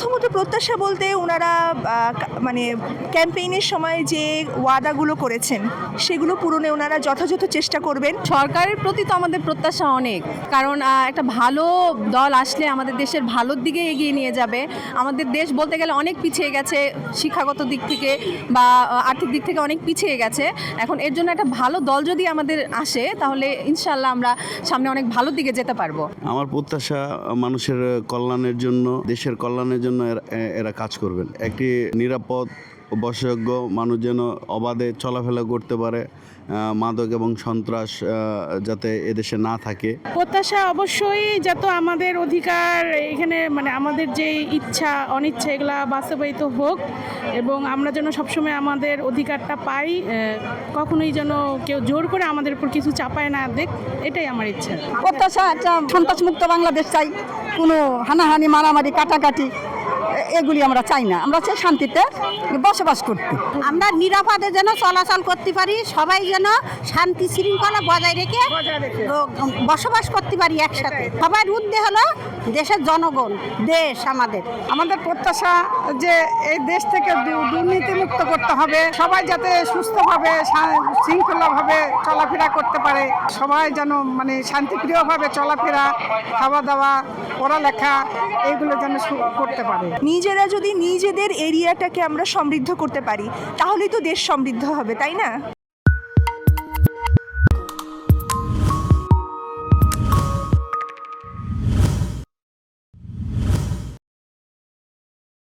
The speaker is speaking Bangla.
প্রথমত প্রত্যাশা বলতে ওনারা মানে ক্যাম্পেইনের সময় যে ওয়াদাগুলো করেছেন সেগুলো পূরণে ওনারা যথাযথ চেষ্টা করবেন। সরকারের প্রতি তো আমাদের প্রত্যাশা অনেক, কারণ একটা ভালো দল আসলে আমাদের দেশের ভালোর দিকে এগিয়ে নিয়ে যাবে। আমাদের দেশ বলতে গেলে অনেক পিছিয়ে গেছে, শিক্ষাগত দিক থেকে বা আর্থিক দিক থেকে অনেক পিছিয়ে গেছে। এখন এর জন্য একটা ভালো দল যদি আমাদের আসে তাহলে ইনশাল্লাহ আমরা সামনে অনেক ভালো দিকে যেতে পারবো। আমার প্রত্যাশা মানুষের কল্যাণের জন্য, দেশের কল্যাণের জন্য এরা কাজ করবেন। একটি নিরাপদ ও বসযোগ্য মানুষ যেন অবাধে চলাফেরা করতে পারে, মাদক এবং সন্ত্রাস যাতে এদেশে না থাকে। প্রত্যাশা অবশ্যই যত আমাদের অধিকার এখানে মানে আমাদের যে ইচ্ছা অনিচ্ছা এগুলা বাস্তবায়িত হোক এবং আমরা যেন সবসময় আমাদের অধিকারটা পাই, কখনোই যেন কেউ জোর করে আমাদের উপর কিছু চাপায় না দেখ, এটাই আমার ইচ্ছা। প্রত্যাশা একটা সন্ত্রাসমুক্ত বাংলাদেশ চাই, কোনো হানাহানি মারামারি কাটাকাটি এগুলি আমরা চাই না। আমরা চাই শান্তিতে বসবাস করতে। আমরা নিরাপদে যেন চলাচল করতে পারি, সবাই যেন শান্তি শৃঙ্খলা বজায় রেখে বসবাস করতে পারি একসাথে। সবার উদ্দেশ্য হলো দেশের জনগণ, দেশ আমাদের প্রত্যাশা যে এই দেশ থেকে দুর্নীতিমুক্ত করতে হবে, সবাই যাতে সুস্থভাবে শৃঙ্খলাভাবে চলাফেরা করতে পারে, সবাই যেন মানে শান্তিপ্রিয়ভাবে চলাফেরা, খাওয়া দাওয়া, পড়ালেখা এগুলো যেন করতে পারে। নিজেরা যদি নিজেদের এরিয়াটাকে আমরা সমৃদ্ধ করতে পারি তাহলেই তো দেশ সমৃদ্ধ হবে, তাই না?